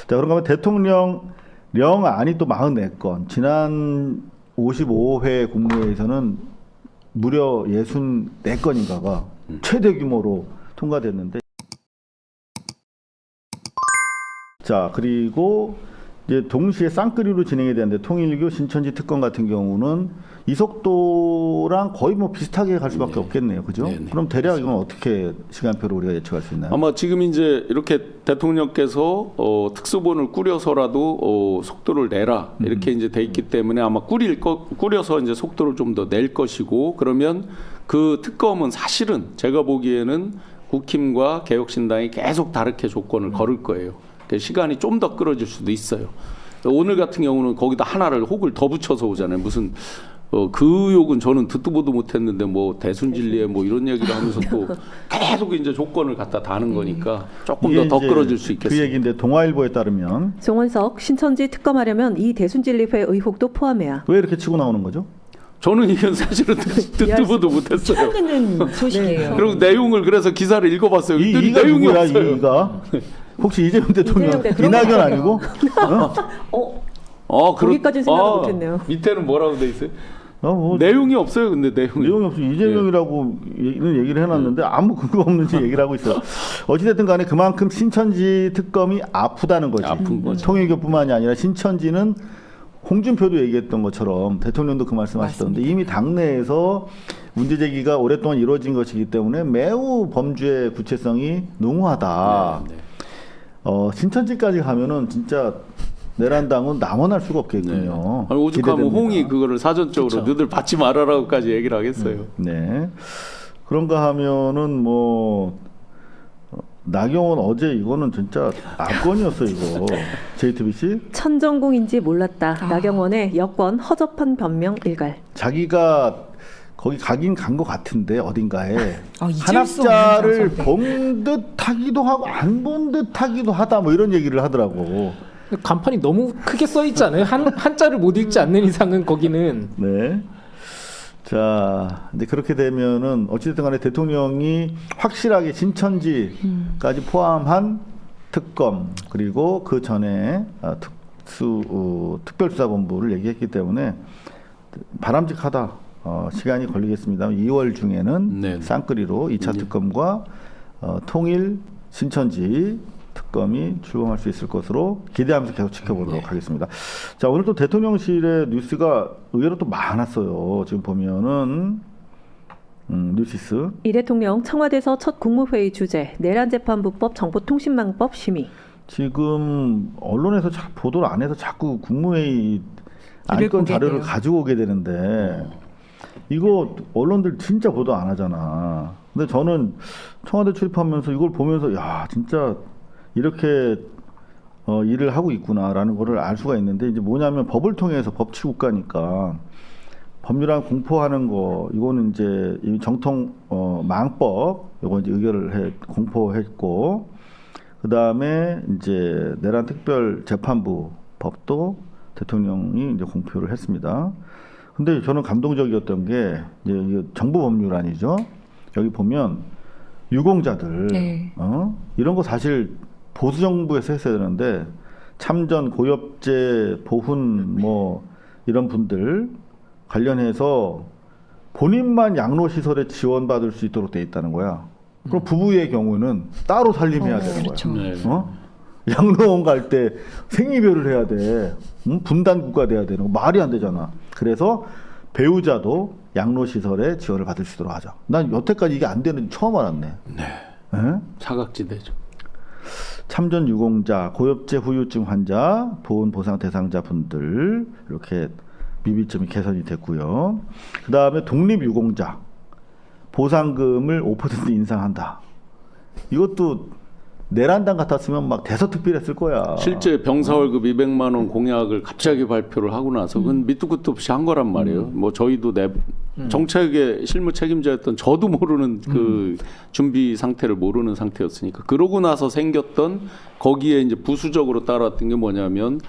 자, 그런가 하면 대통령령안이 또 44건, 지난 55회 국무회의에서는 무려 64건인가가 최대 규모로 통과됐는데, 자, 그리고 이제 동시에 쌍끌이로 진행이 되는데 통일교 신천지 특검 같은 경우는 이 속도랑 거의 뭐 비슷하게 갈 수밖에 없겠네요, 그죠? 네네. 그럼 대략 이건 어떻게 시간표를 우리가 예측할 수 있나요? 아마 지금 이제 이렇게 대통령께서 특수본을 꾸려서라도 속도를 내라 이렇게 이제 돼 있기 때문에 아마 꾸려서 이제 속도를 좀 더 낼 것이고, 그러면 그 특검은 사실은 제가 보기에는 국힘과 개혁신당이 계속 다르게 조건을 걸을 거예요. 그러니까 시간이 좀 더 끌어질 수도 있어요. 오늘 같은 경우는 거기다 하나를 혹을 더 붙여서 오잖아요. 무슨 그 의혹은 저는 듣도 보도 못했는데 뭐 대순진리에 뭐 이런 얘기를 하면서 또 계속 이제 조건을 갖다 다는 거니까 조금 더 끌어질 수 있겠습니다. 그 얘기인데 동아일보에 따르면 송원석 신천지 특검하려면 이 대순진리회 의혹도 포함해야. 왜 이렇게 치고 나오는 거죠? 저는 이건 사실은 듣도 보도 못했어요. 최근은 소식이에요. 그리고 내용을 그래서 기사를 읽어봤어요. 이가 내용이 누구야? 없어요. 이가 혹시 이재명 대통령 이재명 대통령 이낙연 아니고? 거기까지 생각을 못했네요. 밑에는 뭐라고 돼 있어요? 뭐 내용이 없어요. 근데 내용이 없어. 이재명이라고 얘기를 해놨는데 아무 근거 없는지 얘기를 하고 있어요. 어찌됐든 간에 그만큼 신천지 특검이 아프다는 거지. 아픈 거죠. 통일교뿐만이 아니라 신천지는 홍준표도 얘기했던 것처럼 대통령도 그 말씀하시던데 이미 당내에서 문제 제기가 오랫동안 이루어진 것이기 때문에 매우 범죄의 구체성이 농후하다. 네. 신천지까지 가면은 진짜 내란당은 남원할 수가 없겠군요. 아니, 오죽하면 기대됩니다. 홍이 그거를 사전적으로 너희들 받지 말아라고까지 얘기를 하겠어요. 네. 그런가 하면은 뭐 나경원 어제 이거는 진짜 압권이었어 이거. JTBC 천정궁인지 몰랐다. 나경원의 여권 허접한 변명 일갈. 자기가 거기 가긴 간 것 같은데 어딘가에 잊을 수 없는 한학자를 장소인데. 본 듯하기도 하고 안 본 듯하기도 하다 뭐 이런 얘기를 하더라고. 간판이 너무 크게 써 있잖아요. 한자를 못 읽지 않는 이상은 거기는. 네. 자, 이제 그렇게 되면은 어찌됐든 간에 대통령이 확실하게 신천지까지 포함한 특검 그리고 그 전에 특별수사본부를 얘기했기 때문에 바람직하다. 시간이 걸리겠습니다. 2월 중에는 네. 쌍끌이로 2차 특검과 통일 신천지 특검이 출범할 수 있을 것으로 기대하면서 계속 지켜보도록 하겠습니다. 자, 오늘 또 대통령실의 뉴스가 의외로 또 많았어요. 지금 보면은 뉴시스 이 대통령 청와대에서 첫 국무회의 주제 내란재판부법 정보통신망법 심의. 지금 언론에서 보도를 안 해서 자꾸 국무회의 안건 보게 자료를 돼요. 가지고 오게 되는데 이거 언론들 진짜 보도 안 하잖아. 근데 저는 청와대 출입하면서 이걸 보면서 야 진짜 이렇게 일을 하고 있구나라는 거를 알 수가 있는데 이제 뭐냐면 법을 통해서 법치국가니까 법률안 공포하는 거 이거는 이제 이 정통 망법 요거 이제 의결을 공포했고 그 다음에 이제 내란 특별 재판부 법도 대통령이 이제 공표를 했습니다. 근데 저는 감동적이었던 게 이제 이게 정부 법률안이죠. 여기 보면 유공자들 네. 이런 거 사실 보수 정부에서 했어야 되는데 참전 고엽제 보훈 뭐 이런 분들 관련해서 본인만 양로 시설에 지원받을 수 있도록 돼 있다는 거야. 그럼 부부의 경우는 따로 살림해야 되는 그렇죠. 거야. 네. 양로원 갈 때 생이별을 해야 돼. 분단 국가 돼야 되는 거 말이 안 되잖아. 그래서 배우자도 양로 시설에 지원을 받을 수 있도록 하자. 난 여태까지 이게 안 되는지 처음 알았네. 네. 에? 사각지대죠. 참전 유공자, 고엽제 후유증 환자, 보훈 보상 대상자 분들 이렇게 미비점이 개선이 됐고요. 그 다음에 독립 유공자 보상금을 5% 인상한다. 이것도 내란당 같았으면 막 대서특필했을 거야. 실제 병사 월급 200만 원 공약을 갑자기 발표를 하고 나서 그건 밑도 끝도 없이 한 거란 말이에요. 뭐 저희도 정책의 실무 책임자였던 저도 모르는 그 준비 상태를 모르는 상태였으니까 그러고 나서 생겼던 거기에 이제 부수적으로 따라왔던 게 뭐냐면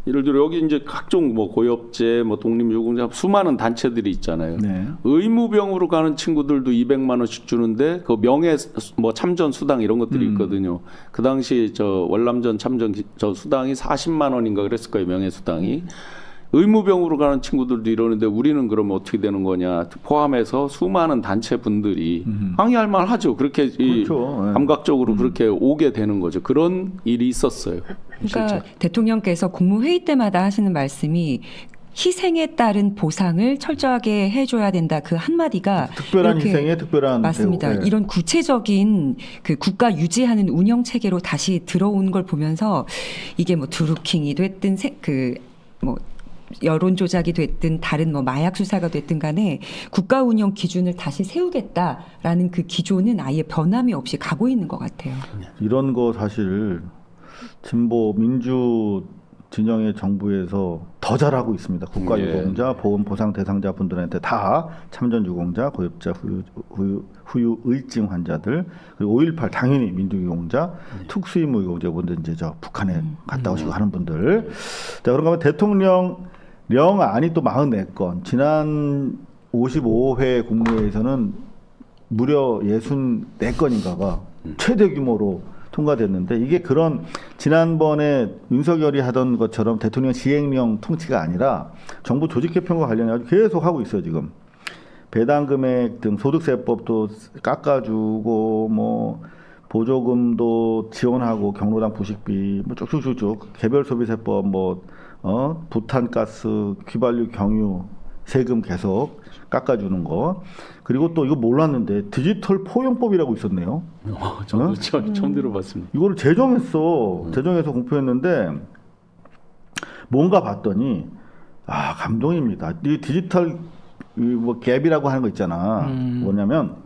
예를 들어 여기 이제 각종 뭐 고엽제, 뭐 독립유공자 수많은 단체들이 있잖아요. 네. 의무병으로 가는 친구들도 200만 원씩 주는데 그 명예 뭐 참전 수당 이런 것들이 있거든요. 그 당시 저 월남전 참전 저 수당이 40만 원인가 그랬을 거예요. 명예 수당이. 의무병으로 가는 친구들도 이러는데 우리는 그러면 어떻게 되는 거냐 포함해서 수많은 단체 분들이 항의할 만하죠. 그렇게 이 그렇죠. 네. 감각적으로 그렇게 오게 되는 거죠. 그런 일이 있었어요. 그러니까 실제. 대통령께서 국무회의 때마다 하시는 말씀이 희생에 따른 보상을 철저하게 해줘야 된다. 그 한마디가 특별한 이렇게 희생에 특별한 맞습니다. 대우. 네. 이런 구체적인 그 국가 유지하는 운영 체계로 다시 들어온 걸 보면서 이게 뭐 드루킹이 됐든 뭐 여론 조작이 됐든 다른 뭐 마약 수사가 됐든 간에 국가 운영 기준을 다시 세우겠다라는 그 기조는 아예 변함이 없이 가고 있는 것 같아요. 이런 거 사실 진보 민주 진영의 정부에서 더 잘하고 있습니다. 국가유공자, 보험 보상 대상자 분들한테 다 참전 유공자, 고엽자, 후유 의증 환자들, 그리고 5.18 당연히 민주유공자, 특수임무 유공자 분들 이제 저 북한에 갔다 오시고 하는 분들. 자, 그런가 하면 대통령령안이 또 44건, 지난 55회 국무회에서는 무려 64건인가가 최대 규모로 통과됐는데 이게 그런 지난번에 윤석열이 하던 것처럼 대통령 시행령 통치가 아니라 정부 조직 개편과 관련해서 계속 하고 있어요 지금. 배당 금액 등 소득세법도 깎아주고 뭐 보조금도 지원하고 경로당 부식비 뭐 쭉쭉쭉쭉 개별 소비세법 뭐 부탄가스 휘발유 경유 세금 계속 깎아주는 거. 그리고 또 이거 몰랐는데 디지털 포용법이라고 있었네요. 저도 처음 들어봤습니다. 이거를 제정해서 공표했는데 뭔가 봤더니 감동입니다. 이 디지털 뭐 갭이라고 하는 거 있잖아. 뭐냐면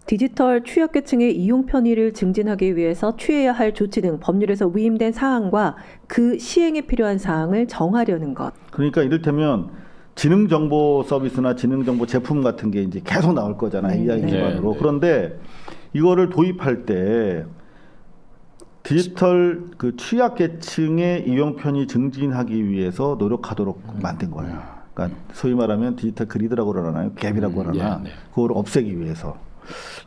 디지털 취약계층의 이용 편의를 증진하기 위해서 취해야 할 조치 등 법률에서 위임된 사항과 그 시행에 필요한 사항을 정하려는 것. 그러니까 이를테면 지능정보 서비스나 지능정보 제품 같은 게 이제 계속 나올 거잖아. AI 기반으로. 네. 그런데 이거를 도입할 때 디지털 그 취약계층의 이용 편의 증진하기 위해서 노력하도록 만든 거예요. 그러니까 소위 말하면 디지털 그리드라고 그러나요? 갭이라고 그러나 네. 그걸 없애기 위해서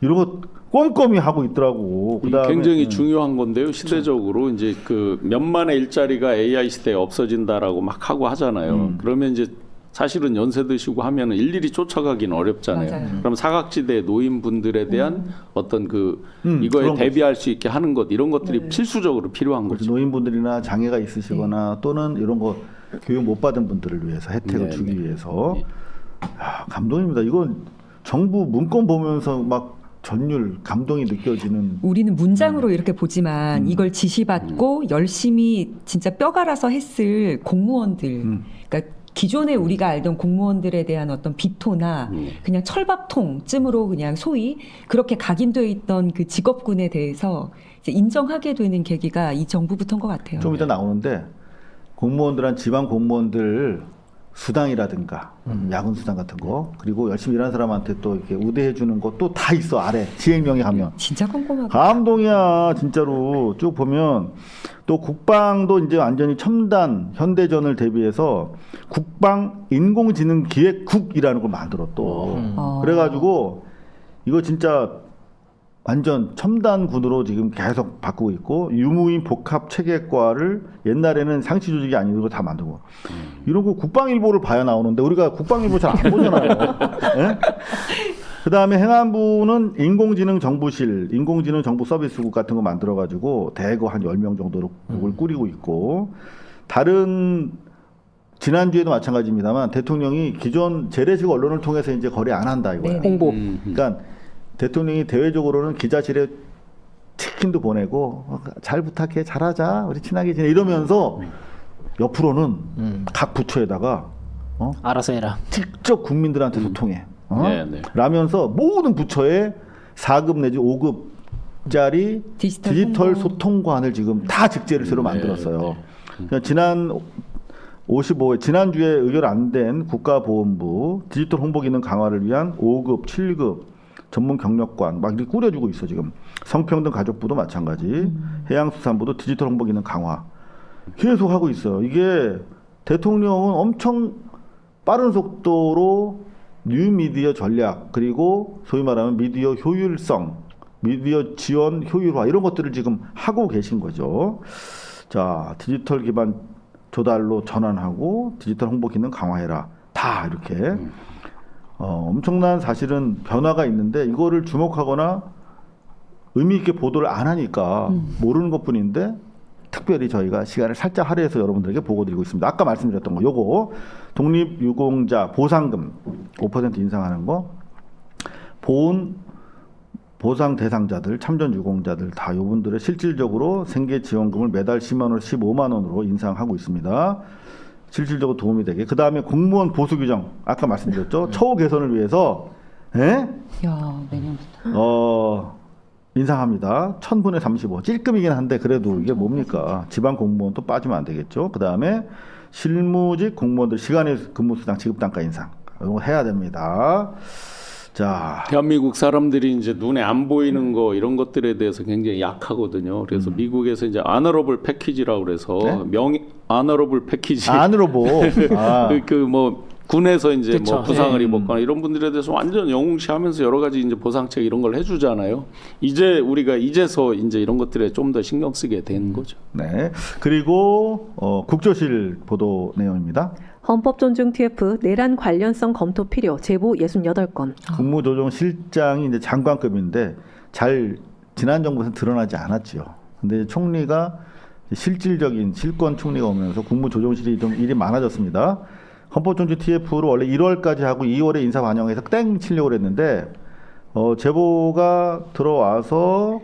이런 거 꼼꼼히 하고 있더라고. 그다음에 굉장히 중요한 건데요. 시대적으로 이제 그 몇만의 일자리가 AI 시대에 없어진다라고 막 하고 하잖아요. 그러면 이제 사실은 연세 드시고 하면은 일일이 쫓아가기는 어렵잖아요. 맞아요. 그럼 사각지대 노인분들에 대한 어떤 그 이거에 그런 대비할 수 있게 하는 것 이런 것들이 필수적으로 필요한 거죠. 노인분들이나 장애가 있으시거나 또는 이런 거 교육 못 받은 분들을 위해서 혜택을 주기 위해서 감동입니다. 이건 정부 문건 보면서 막 전율 감동이 느껴지는. 우리는 문장으로 이렇게 보지만 이걸 지시받고 열심히 진짜 뼈 갈아서 했을 공무원들, 그러니까 기존에 우리가 알던 공무원들에 대한 어떤 비토나 그냥 철밥통쯤으로 그냥 소위 그렇게 각인되어 있던 그 직업군에 대해서 이제 인정하게 되는 계기가 이 정부부터인 것 같아요. 좀 이따 나오는데 공무원들한 지방 공무원들 수당이라든가 야근 수당 같은 거 그리고 열심히 일하는 사람한테 또 이렇게 우대해 주는 것도 다 있어 아래 시행령에 가면. 진짜 꼼꼼하고. 감동이야 진짜로. 쭉 보면 또 국방도 이제 완전히 첨단 현대전을 대비해서 국방 인공지능 기획국이라는 걸 만들어 또. 그래가지고 이거 진짜 완전 첨단 군으로 지금 계속 바꾸고 있고 유무인 복합 체계과를 옛날에는 상시 조직이 아니고 다 만들고 이런 거 국방일보를 봐야 나오는데 우리가 국방일보 잘 안 보잖아요. 네? 그다음에 행안부는 인공지능 정부실, 인공지능 정부 서비스국 같은 거 만들어가지고 대거 한 10명 정도로 그걸 꾸리고 있고 다른 지난주에도 마찬가지입니다만 대통령이 기존 재래식 언론을 통해서 이제 거래 안 한다 이거야. 홍보. 그러니까 대통령이 대외적으로는 기자실에 치킨도 보내고 잘 부탁해 잘하자 우리 친하게 지내 이러면서 옆으로는 각 부처에다가 알아서 해라. 직접 국민들한테 소통해. 네. 라면서 모든 부처에 4급 내지 5급짜리 디지털 소통관을 지금 다 직제를 새로 만들었어요. 그러니까 지난 55회 지난주에 의결 안 된 국가보훈부 디지털 홍보 기능 강화를 위한 5급, 7급 전문 경력관 막 이렇게 꾸려주고 있어 지금. 성평등 가족부도 마찬가지. 해양수산부도 디지털 홍보 기능 강화 계속 하고 있어요. 이게 대통령은 엄청 빠른 속도로 뉴미디어 전략 그리고 소위 말하면 미디어 효율성, 미디어 지원 효율화 이런 것들을 지금 하고 계신 거죠. 자, 디지털 기반 조달로 전환하고 디지털 홍보 기능 강화해라. 다 이렇게 엄청난 사실은 변화가 있는데 이거를 주목하거나 의미 있게 보도를 안 하니까 모르는 것뿐인데 특별히 저희가 시간을 살짝 할애해서 여러분들에게 보고 드리고 있습니다. 아까 말씀드렸던 거 요거 독립유공자 보상금 5% 인상하는 거 보상 대상자들 참전 유공자들 다 요분들의 실질적으로 생계 지원금을 매달 10만 원, 15만 원으로 인상하고 있습니다. 실질적으로 도움이 되게. 그다음에 공무원 보수 규정 아까 말씀드렸죠. 처우 개선을 위해서 야, 내년부터. 인상합니다. 1000분의 35. 찔끔이긴 한데 그래도 이게 뭡니까? 지방 공무원 또 빠지면 안 되겠죠. 그다음에 실무직 공무원들 시간의 근무수당 지급 단가 인상. 이런 거 해야 됩니다. 자, 대한민국 사람들이 이제 눈에 안 보이는 거 이런 것들에 대해서 굉장히 약하거든요. 그래서 미국에서 이제 아너러블 패키지라고 그래서 아너러블 패키지 안으로 뭐. 뭐 군에서 이제 그쵸. 뭐 부상을 입었거나 이런 분들에 대해서 완전 영웅시하면서 여러 가지 이제 보상책 이런 걸 해주잖아요. 이제 우리가 이제서 이제 이런 것들에 좀 더 신경 쓰게 된 거죠. 네. 그리고 국조실 보도 내용입니다. 헌법 존중 TF 내란 관련성 검토 필요 제보 68건. 국무조정실장이 이제 장관급인데 잘 지난 정부에서 드러나지 않았죠. 근데 총리가 실질적인 실권 총리가 오면서 국무조정실이 좀 일이 많아졌습니다. 헌법존중 TF로 원래 1월까지 하고 2월에 인사 반영해서 땡 치려고 했는데 제보가 들어와서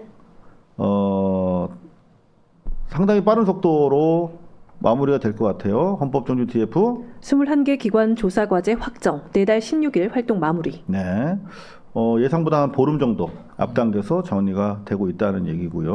상당히 빠른 속도로 마무리가 될 것 같아요. 헌법존중 TF. 21개 기관 조사 과제 확정. 내달 16일 활동 마무리. 네. 예상보다 한 보름 정도 앞당겨서 정리가 되고 있다는 얘기고요.